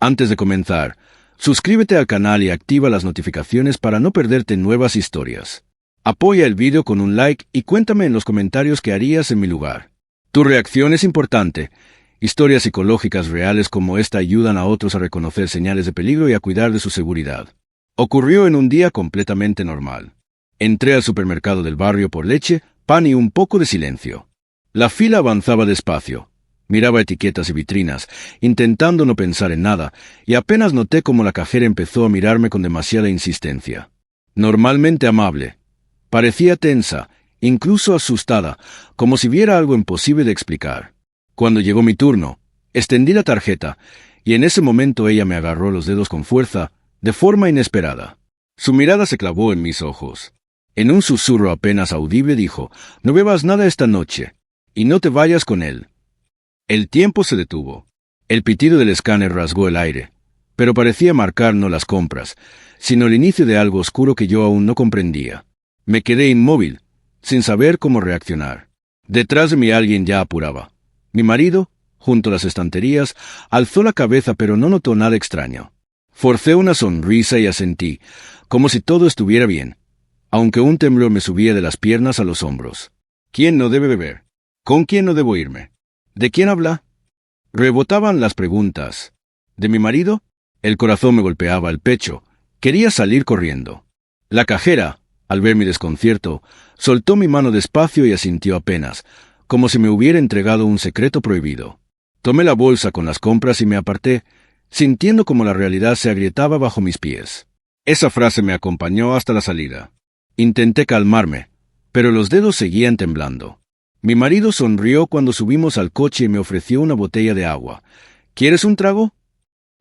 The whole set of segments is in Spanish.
Antes de comenzar, suscríbete al canal y activa las notificaciones para no perderte nuevas historias. Apoya el vídeo con un like y cuéntame en los comentarios qué harías en mi lugar. Tu reacción es importante. Historias psicológicas reales como esta ayudan a otros a reconocer señales de peligro y a cuidar de su seguridad. Ocurrió en un día completamente normal. Entré al supermercado del barrio por leche, pan y un poco de silencio. La fila avanzaba despacio. Miraba etiquetas y vitrinas, intentando no pensar en nada, y apenas noté cómo la cajera empezó a mirarme con demasiada insistencia. Normalmente amable. Parecía tensa, incluso asustada, como si viera algo imposible de explicar. Cuando llegó mi turno, extendí la tarjeta, y en ese momento ella me agarró los dedos con fuerza, de forma inesperada. Su mirada se clavó en mis ojos. En un susurro apenas audible dijo, «No bebas nada esta noche, y no te vayas con él». El tiempo se detuvo. El pitido del escáner rasgó el aire, pero parecía marcar no las compras, sino el inicio de algo oscuro que yo aún no comprendía. Me quedé inmóvil, sin saber cómo reaccionar. Detrás de mí alguien ya apuraba. Mi marido, junto a las estanterías, alzó la cabeza pero no notó nada extraño. Forcé una sonrisa y asentí, como si todo estuviera bien, aunque un temblor me subía de las piernas a los hombros. ¿Quién no debe beber? ¿Con quién no debo irme? ¿De quién habla? Rebotaban las preguntas. ¿De mi marido? El corazón me golpeaba el pecho. Quería salir corriendo. La cajera, al ver mi desconcierto, soltó mi mano despacio y asintió apenas, como si me hubiera entregado un secreto prohibido. Tomé la bolsa con las compras y me aparté, sintiendo como la realidad se agrietaba bajo mis pies. Esa frase me acompañó hasta la salida. Intenté calmarme, pero los dedos seguían temblando. Mi marido sonrió cuando subimos al coche y me ofreció una botella de agua. ¿Quieres un trago?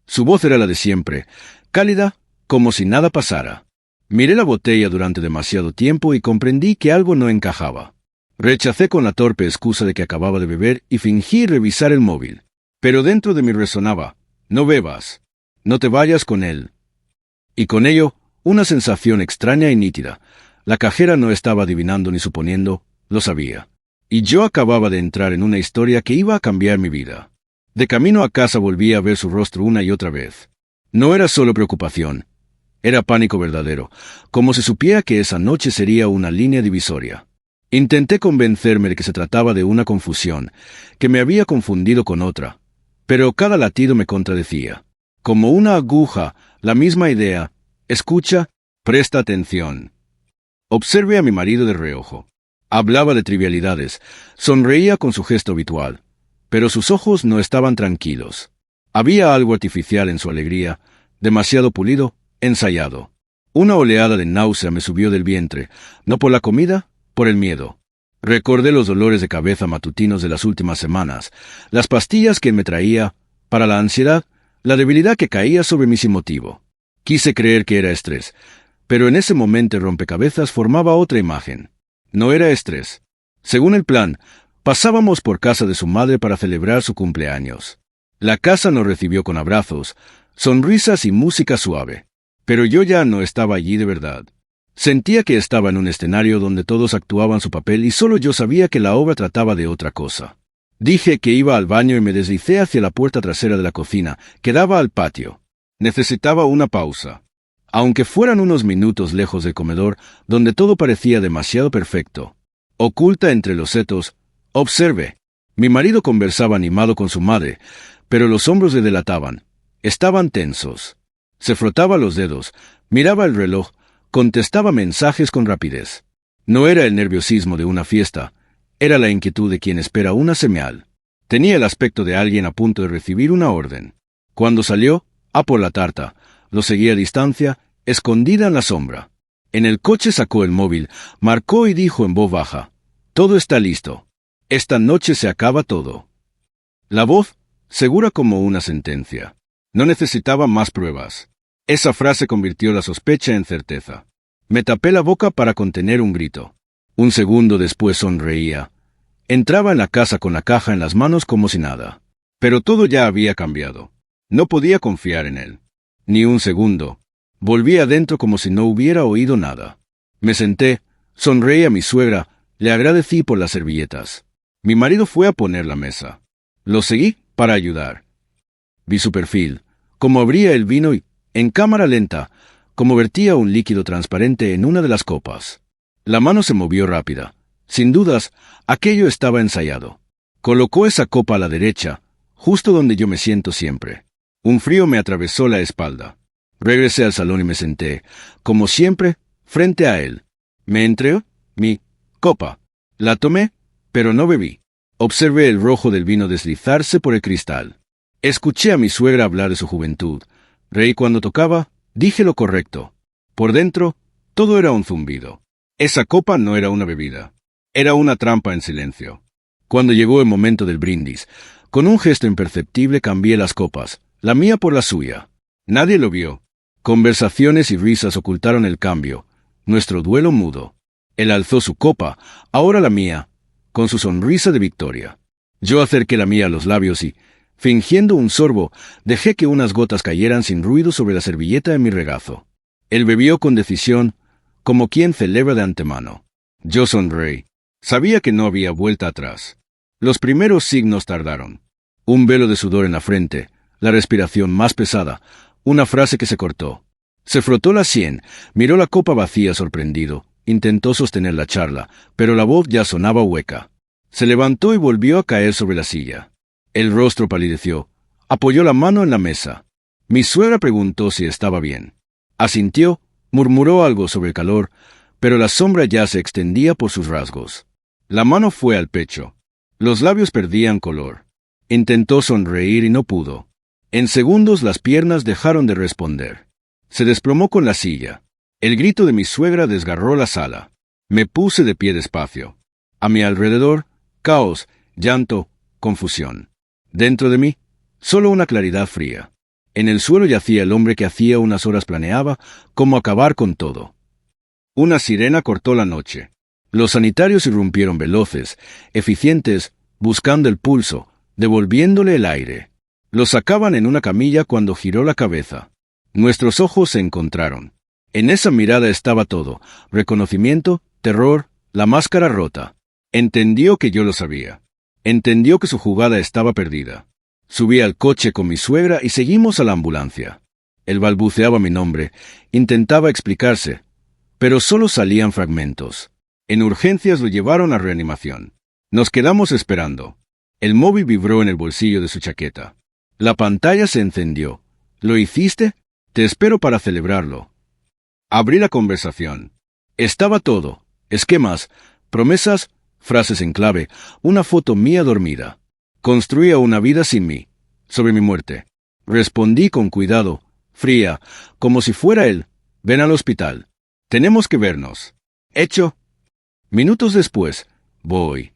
Su voz era la de siempre, cálida, como si nada pasara. Miré la botella durante demasiado tiempo y comprendí que algo no encajaba. Rechacé con la torpe excusa de que acababa de beber y fingí revisar el móvil. Pero dentro de mí resonaba, «No bebas, no te vayas con él». Y con ello, una sensación extraña y nítida. La cajera no estaba adivinando ni suponiendo, lo sabía. Y yo acababa de entrar en una historia que iba a cambiar mi vida. De camino a casa volví a ver su rostro una y otra vez. No era solo preocupación, era pánico verdadero, como si supiera que esa noche sería una línea divisoria. Intenté convencerme de que se trataba de una confusión, que me había confundido con otra, pero cada latido me contradecía. Como una aguja, la misma idea. Escucha, presta atención. Observé a mi marido de reojo. Hablaba de trivialidades, sonreía con su gesto habitual, pero sus ojos no estaban tranquilos. Había algo artificial en su alegría, demasiado pulido, ensayado. Una oleada de náusea me subió del vientre, no por la comida, por el miedo. Recordé los dolores de cabeza matutinos de las últimas semanas, las pastillas que me traía, para la ansiedad, la debilidad que caía sobre mí sin motivo. Quise creer que era estrés, pero en ese momento el rompecabezas formaba otra imagen. No era estrés. Según el plan, pasábamos por casa de su madre para celebrar su cumpleaños. La casa nos recibió con abrazos, sonrisas y música suave. Pero yo ya no estaba allí de verdad. Sentía que estaba en un escenario donde todos actuaban su papel y solo yo sabía que la obra trataba de otra cosa. Dije que iba al baño y me deslicé hacia la puerta trasera de la cocina, que daba al patio. Necesitaba una pausa. Aunque fueran unos minutos lejos del comedor, donde todo parecía demasiado perfecto. Oculta entre los setos, observé. Mi marido conversaba animado con su madre, pero los hombros le delataban. Estaban tensos. Se frotaba los dedos, miraba el reloj, contestaba mensajes con rapidez. No era el nerviosismo de una fiesta, era la inquietud de quien espera una señal. Tenía el aspecto de alguien a punto de recibir una orden. Cuando salió, a por la tarta, lo seguía a distancia, escondida en la sombra. En el coche sacó el móvil, marcó y dijo en voz baja, «Todo está listo. Esta noche se acaba todo». La voz, segura como una sentencia. No necesitaba más pruebas. Esa frase convirtió la sospecha en certeza. Me tapé la boca para contener un grito. Un segundo después sonreía. Entraba en la casa con la caja en las manos como si nada. Pero todo ya había cambiado. No podía confiar en él. Ni un segundo. Volví adentro como si no hubiera oído nada. Me senté, sonreí a mi suegra, le agradecí por las servilletas. Mi marido fue a poner la mesa. Lo seguí para ayudar. Vi su perfil, como abría el vino y, en cámara lenta, como vertía un líquido transparente en una de las copas. La mano se movió rápida. Sin dudas, aquello estaba ensayado. Colocó esa copa a la derecha, justo donde yo me siento siempre. Un frío me atravesó la espalda. Regresé al salón y me senté, como siempre, frente a él. Me entregó mi copa. La tomé, pero no bebí. Observé el rojo del vino deslizarse por el cristal. Escuché a mi suegra hablar de su juventud. Reí cuando tocaba, dije lo correcto. Por dentro, todo era un zumbido. Esa copa no era una bebida. Era una trampa en silencio. Cuando llegó el momento del brindis, con un gesto imperceptible cambié las copas, la mía por la suya. Nadie lo vio. Conversaciones y risas ocultaron el cambio. Nuestro duelo mudo. Él alzó su copa, ahora la mía, con su sonrisa de victoria. Yo acerqué la mía a los labios y, fingiendo un sorbo, dejé que unas gotas cayeran sin ruido sobre la servilleta de mi regazo. Él bebió con decisión, como quien celebra de antemano. Yo sonreí. Sabía que no había vuelta atrás. Los primeros signos tardaron. Un velo de sudor en la frente, la respiración más pesada, una frase que se cortó. Se frotó la sien, miró la copa vacía sorprendido, intentó sostener la charla, pero la voz ya sonaba hueca. Se levantó y volvió a caer sobre la silla. El rostro palideció. Apoyó la mano en la mesa. Mi suegra preguntó si estaba bien. Asintió, murmuró algo sobre el calor, pero la sombra ya se extendía por sus rasgos. La mano fue al pecho. Los labios perdían color. Intentó sonreír y no pudo. En segundos las piernas dejaron de responder. Se desplomó con la silla. El grito de mi suegra desgarró la sala. Me puse de pie despacio. A mi alrededor, caos, llanto, confusión. Dentro de mí, solo una claridad fría. En el suelo yacía el hombre que hacía unas horas planeaba cómo acabar con todo. Una sirena cortó la noche. Los sanitarios irrumpieron veloces, eficientes, buscando el pulso, devolviéndole el aire. Lo sacaban en una camilla cuando giró la cabeza. Nuestros ojos se encontraron. En esa mirada estaba todo, reconocimiento, terror, la máscara rota. Entendió que yo lo sabía. Entendió que su jugada estaba perdida. Subí al coche con mi suegra y seguimos a la ambulancia. Él balbuceaba mi nombre, intentaba explicarse, pero solo salían fragmentos. En urgencias lo llevaron a reanimación. Nos quedamos esperando. El móvil vibró en el bolsillo de su chaqueta. La pantalla se encendió. ¿Lo hiciste? Te espero para celebrarlo. Abrí la conversación. Estaba todo. Esquemas, promesas, frases en clave, una foto mía dormida. Construía una vida sin mí, sobre mi muerte. Respondí con cuidado, fría, como si fuera él. Ven al hospital. Tenemos que vernos. Hecho. Minutos después, voy.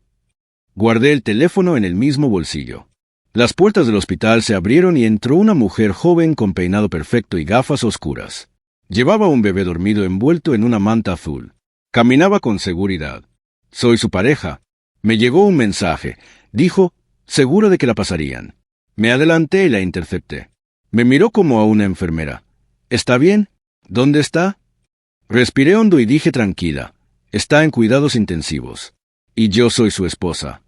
Guardé el teléfono en el mismo bolsillo. Las puertas del hospital se abrieron y entró una mujer joven con peinado perfecto y gafas oscuras. Llevaba un bebé dormido envuelto en una manta azul. Caminaba con seguridad. Soy su pareja. Me llegó un mensaje. Dijo, seguro de que la pasarían. Me adelanté y la intercepté. Me miró como a una enfermera. ¿Está bien? ¿Dónde está? Respiré hondo y dije tranquila. Está en cuidados intensivos. Y yo soy su esposa.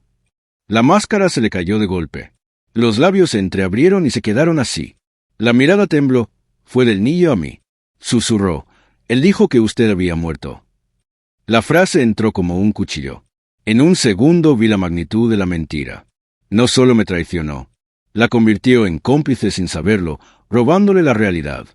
La máscara se le cayó de golpe. Los labios se entreabrieron y se quedaron así. La mirada tembló. Fue del niño a mí. Susurró. Él dijo que usted había muerto. La frase entró como un cuchillo. En un segundo vi la magnitud de la mentira. No solo me traicionó. La convirtió en cómplice sin saberlo, robándole la realidad.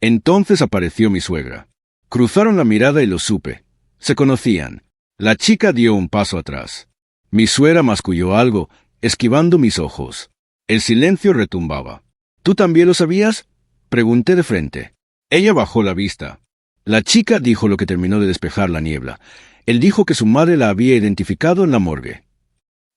Entonces apareció mi suegra. Cruzaron la mirada y lo supe. Se conocían. La chica dio un paso atrás. Mi suegra masculló algo, esquivando mis ojos. El silencio retumbaba. ¿Tú también lo sabías? Pregunté de frente. Ella bajó la vista. La chica dijo lo que terminó de despejar la niebla. Él dijo que su madre la había identificado en la morgue.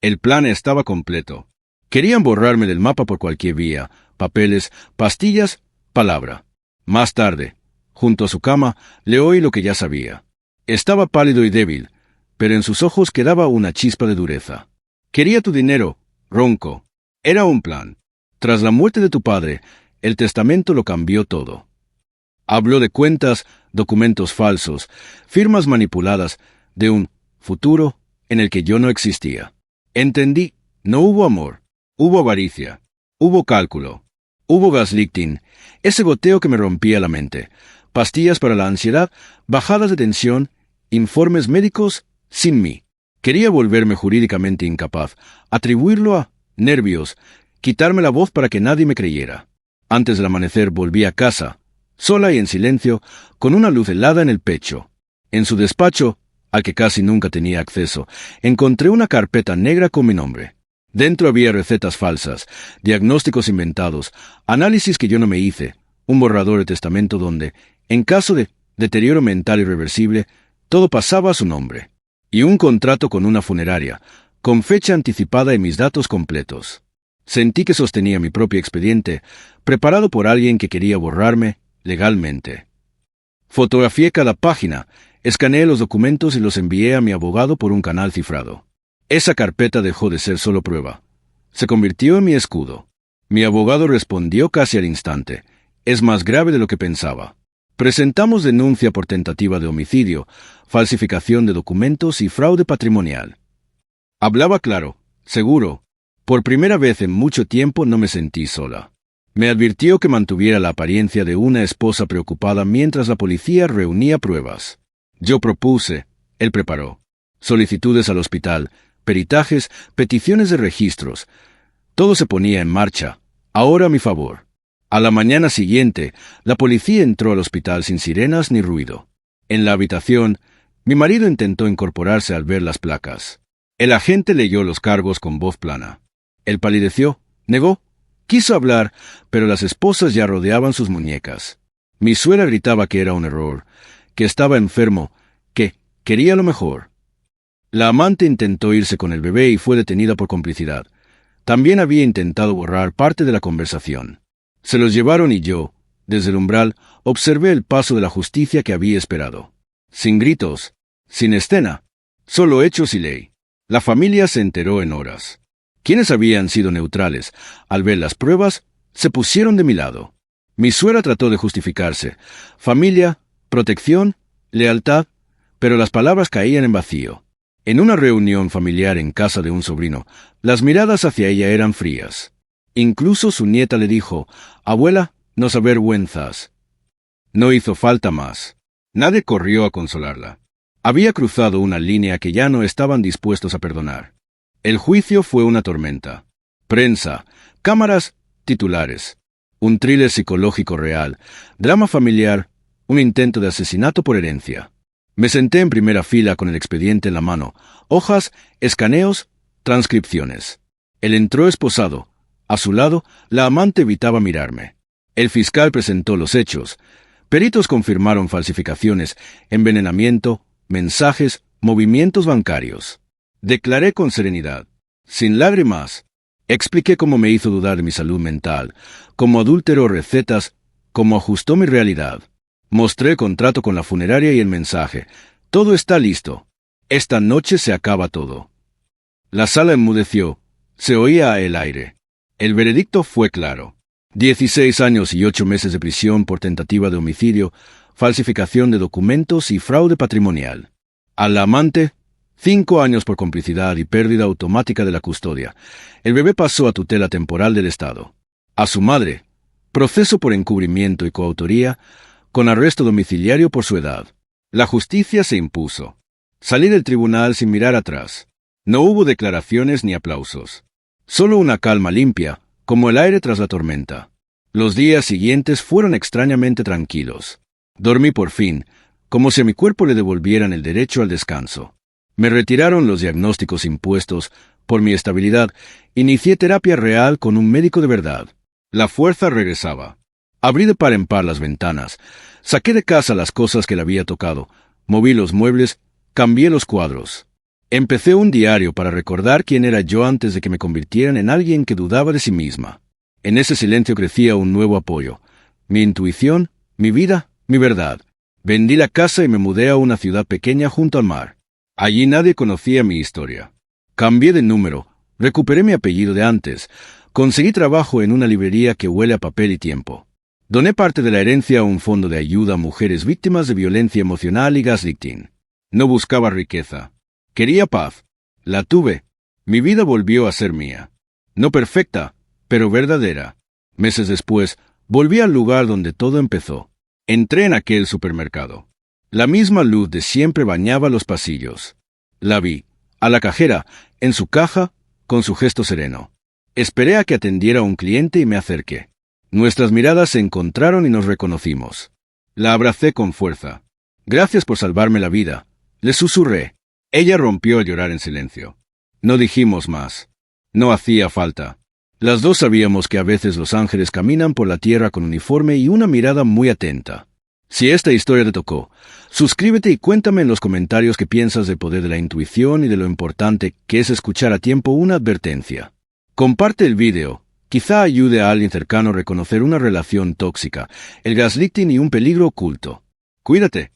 El plan estaba completo. Querían borrarme del mapa por cualquier vía, papeles, pastillas, palabra. Más tarde, junto a su cama, le oí lo que ya sabía. Estaba pálido y débil, pero en sus ojos quedaba una chispa de dureza. Quería tu dinero, ronco. Era un plan. Tras la muerte de tu padre, el testamento lo cambió todo. Habló de cuentas, documentos falsos, firmas manipuladas, de un futuro en el que yo no existía. Entendí, no hubo amor, hubo avaricia, hubo cálculo. Hubo gaslighting, ese goteo que me rompía la mente, pastillas para la ansiedad, bajadas de tensión, informes médicos, sin mí. Quería volverme jurídicamente incapaz, atribuirlo a nervios, quitarme la voz para que nadie me creyera. Antes del amanecer volví a casa, sola y en silencio, con una luz helada en el pecho. En su despacho, al que casi nunca tenía acceso, encontré una carpeta negra con mi nombre. Dentro había recetas falsas, diagnósticos inventados, análisis que yo no me hice, un borrador de testamento donde, en caso de deterioro mental irreversible, todo pasaba a su nombre, y un contrato con una funeraria, con fecha anticipada y mis datos completos. Sentí que sostenía mi propio expediente, preparado por alguien que quería borrarme legalmente. Fotografié cada página, escaneé los documentos y los envié a mi abogado por un canal cifrado. Esa carpeta dejó de ser solo prueba. Se convirtió en mi escudo. Mi abogado respondió casi al instante. Es más grave de lo que pensaba. Presentamos denuncia por tentativa de homicidio, falsificación de documentos y fraude patrimonial. Hablaba claro, seguro. Por primera vez en mucho tiempo no me sentí sola. Me advirtió que mantuviera la apariencia de una esposa preocupada mientras la policía reunía pruebas. Yo propuse, él preparó. Solicitudes al hospital, peritajes, peticiones de registros. Todo se ponía en marcha, ahora a mi favor. A la mañana siguiente, la policía entró al hospital sin sirenas ni ruido. En la habitación, mi marido intentó incorporarse al ver las placas. El agente leyó los cargos con voz plana. Él palideció, negó, quiso hablar, pero las esposas ya rodeaban sus muñecas. Mi suegra gritaba que era un error, que estaba enfermo, que quería lo mejor. La amante intentó irse con el bebé y fue detenida por complicidad. También había intentado borrar parte de la conversación. Se los llevaron y yo, desde el umbral, observé el paso de la justicia que había esperado. Sin gritos, sin escena, solo hechos y ley. La familia se enteró en horas. Quienes habían sido neutrales, al ver las pruebas, se pusieron de mi lado. Mi suegra trató de justificarse. Familia, protección, lealtad, pero las palabras caían en vacío. En una reunión familiar en casa de un sobrino, las miradas hacia ella eran frías. Incluso su nieta le dijo, «Abuela, nos avergüenzas». No hizo falta más. Nadie corrió a consolarla. Había cruzado una línea que ya no estaban dispuestos a perdonar. El juicio fue una tormenta. Prensa, cámaras, titulares. Un thriller psicológico real, drama familiar, un intento de asesinato por herencia. Me senté en primera fila con el expediente en la mano, hojas, escaneos, transcripciones. Él entró esposado. A su lado, la amante evitaba mirarme. El fiscal presentó los hechos. Peritos confirmaron falsificaciones, envenenamiento, mensajes, movimientos bancarios. Declaré con serenidad, sin lágrimas. Expliqué cómo me hizo dudar de mi salud mental, cómo adúltero recetas, cómo ajustó mi realidad. Mostré el contrato con la funeraria y el mensaje. Todo está listo. Esta noche se acaba todo. La sala enmudeció. Se oía el aire. El veredicto fue claro. 16 años y 8 meses de prisión por tentativa de homicidio, falsificación de documentos y fraude patrimonial. A la amante, 5 años por complicidad y pérdida automática de la custodia. El bebé pasó a tutela temporal del Estado. A su madre, proceso por encubrimiento y coautoría, con arresto domiciliario por su edad. La justicia se impuso. Salí del tribunal sin mirar atrás. No hubo declaraciones ni aplausos. Solo una calma limpia, como el aire tras la tormenta. Los días siguientes fueron extrañamente tranquilos. Dormí por fin, como si a mi cuerpo le devolvieran el derecho al descanso. Me retiraron los diagnósticos impuestos por mi estabilidad. Inicié terapia real con un médico de verdad. La fuerza regresaba. Abrí de par en par las ventanas. Saqué de casa las cosas que le había tocado. Moví los muebles. Cambié los cuadros. Empecé un diario para recordar quién era yo antes de que me convirtieran en alguien que dudaba de sí misma. En ese silencio crecía un nuevo apoyo. Mi intuición, mi vida, mi verdad. Vendí la casa y me mudé a una ciudad pequeña junto al mar. Allí nadie conocía mi historia. Cambié de número. Recuperé mi apellido de antes. Conseguí trabajo en una librería que huele a papel y tiempo. Doné parte de la herencia a un fondo de ayuda a mujeres víctimas de violencia emocional y gaslighting. No buscaba riqueza. Quería paz. La tuve. Mi vida volvió a ser mía. No perfecta, pero verdadera. Meses después, volví al lugar donde todo empezó. Entré en aquel supermercado. La misma luz de siempre bañaba los pasillos. La vi, a la cajera, en su caja, con su gesto sereno. Esperé a que atendiera a un cliente y me acerqué. Nuestras miradas se encontraron y nos reconocimos. La abracé con fuerza. «Gracias por salvarme la vida», le susurré. Ella rompió a llorar en silencio. No dijimos más. No hacía falta. Las dos sabíamos que a veces los ángeles caminan por la tierra con uniforme y una mirada muy atenta. Si esta historia te tocó, suscríbete y cuéntame en los comentarios qué piensas del poder de la intuición y de lo importante que es escuchar a tiempo una advertencia. Comparte el vídeo. Quizá ayude a alguien cercano a reconocer una relación tóxica, el gaslighting y un peligro oculto. Cuídate.